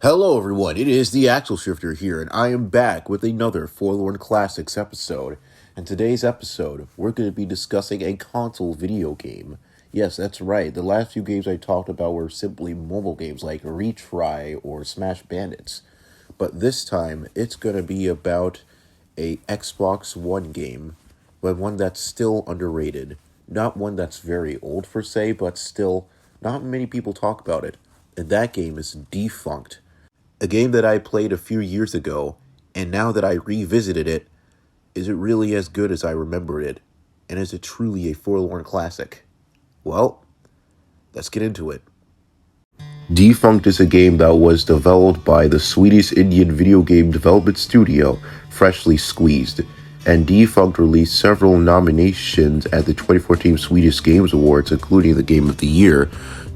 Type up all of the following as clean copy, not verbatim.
Hello everyone, it is the Axle Shifter here, and I am back with another Forlorn Classics episode. In today's episode, we're going to be discussing a console video game. Yes, that's right, the last few games I talked about were simply mobile games like Retry or Smash Bandits. But this time, it's going to be about a Xbox One game, but one that's still underrated. Not one that's very old per se, but still, not many people talk about it. And that game is Defunct. A game that I played a few years ago, and now that I revisited it, is it really as good as I remember it? And is it truly a forlorn classic? Well, let's get into it. Defunct is a game that was developed by the Swedish-Indian video game development studio, Freshly Squeezed, and Defunct released several nominations at the 2014 Swedish Games Awards, including the Game of the Year,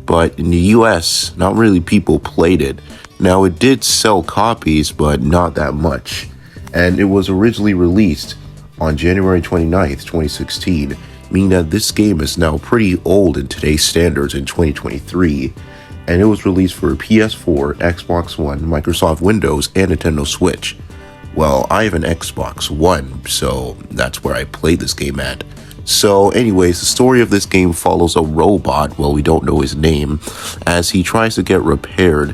but in the US, not really people played it. Now, it did sell copies, but not that much, and it was originally released on January 29th, 2016, meaning that this game is now pretty old in today's standards in 2023, and it was released for PS4, Xbox One, Microsoft Windows, and Nintendo Switch. Well, I have an Xbox One, so that's where I played this game at. So anyways, the story of this game follows a robot, well, we don't know his name, as he tries to get repaired.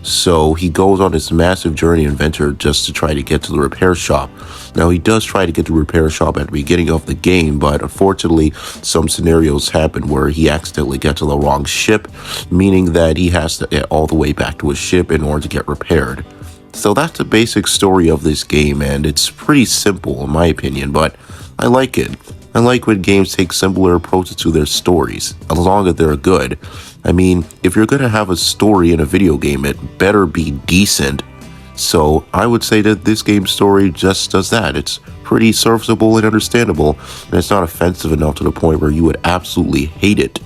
So he goes on this massive journey adventure just to try to get to the repair shop. Now, he does try to get to the repair shop at the beginning of the game, but unfortunately, some scenarios happen where he accidentally gets to the wrong ship, meaning that he has to get all the way back to his ship in order to get repaired. So that's the basic story of this game, and it's pretty simple in my opinion, but I like it. I like when games take simpler approaches to their stories, as long as they're good. I mean, if you're going to have a story in a video game, it better be decent. So I would say that this game's story just does that. It's pretty serviceable and understandable, and it's not offensive enough to the point where you would absolutely hate it.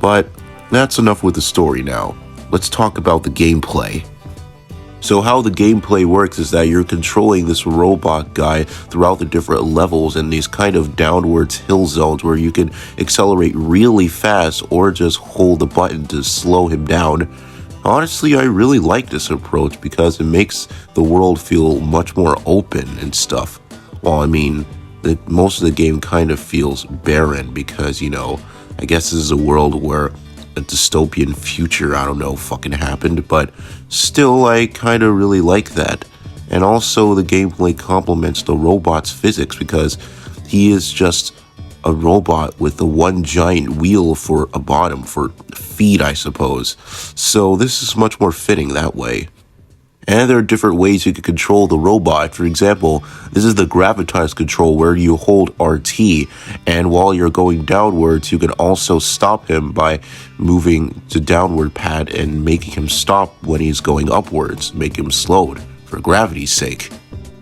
But that's enough with the story now. Let's talk about the gameplay. So how the gameplay works is that you're controlling this robot guy throughout the different levels in these kind of downwards hill zones where you can accelerate really fast or just hold the button to slow him down. Honestly, I really like this approach because it makes the world feel much more open and stuff. Well, I mean, most of the game kind of feels barren because, I guess this is a world where a dystopian future, I don't know, fucking happened, but still, I kind of really like that. And also, the gameplay complements the robot's physics because he is just a robot with the one giant wheel for a bottom, for feet, I suppose. So this is much more fitting that way. And there are different ways you can control the robot. For example, this is the gravitas control where you hold RT, and while you're going downwards, you can also stop him by moving the downward pad and making him stop when he's going upwards, make him slowed, for gravity's sake.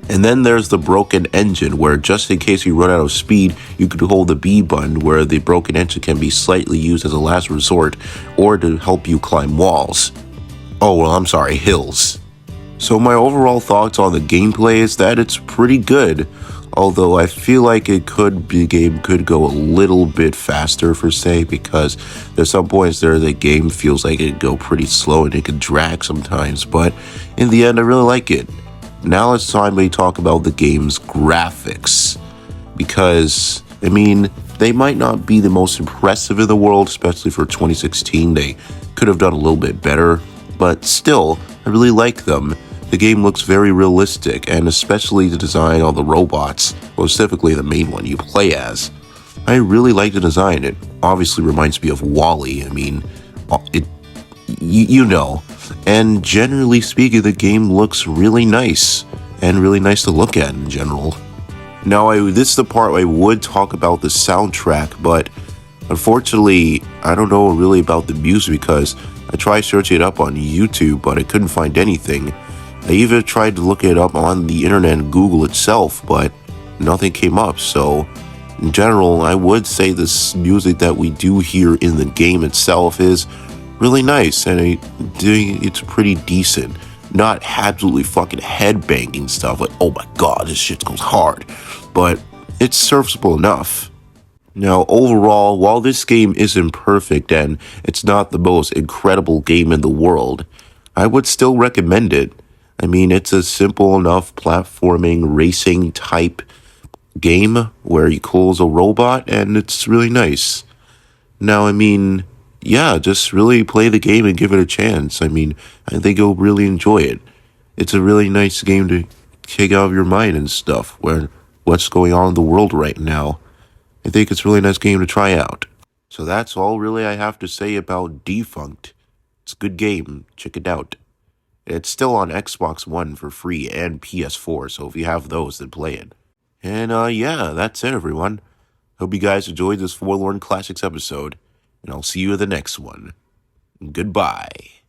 And then there's the broken engine, where just in case you run out of speed, you could hold the B button, where the broken engine can be slightly used as a last resort, or to help you climb walls. Oh, well, I'm sorry, hills. So my overall thoughts on the gameplay is that it's pretty good, although I feel like the game could go a little bit faster per se, because there's some points there the game feels like it could go pretty slow and it could drag sometimes, but in the end I really like it. Now it's time we talk about the game's graphics, because, I mean, they might not be the most impressive in the world, especially for 2016, they could have done a little bit better, but still, I really like them. The game looks very realistic, and especially the design of the robots, well, specifically the main one you play as. I really like the design. It obviously reminds me of WALL-E. I mean, you know. And generally speaking, the game looks really nice. and really nice to look at in general. Now, this is the part where I would talk about the soundtrack, but unfortunately, I don't know really about the music because I tried searching it up on YouTube, but I couldn't find anything. I even tried to look it up on the internet and Google itself, but nothing came up. So, in general, I would say this music that we do hear in the game itself is really nice, and it's pretty decent. Not absolutely fucking headbanging stuff like, oh my god, this shit goes hard, but it's serviceable enough. Now, overall, while this game isn't perfect and it's not the most incredible game in the world, I would still recommend it. I mean, it's a simple enough platforming racing type game where you control a robot, and it's really nice. Now, I mean, yeah, just really play the game and give it a chance. I mean, I think you'll really enjoy it. It's a really nice game to take out of your mind and stuff, where what's going on in the world right now. I think it's a really nice game to try out. So that's all really I have to say about Defunct. It's a good game. Check it out. It's still on Xbox One for free and PS4, so if you have those, then play it. And yeah, that's it, everyone. Hope you guys enjoyed this Forlorn Classics episode, and I'll see you in the next one. Goodbye.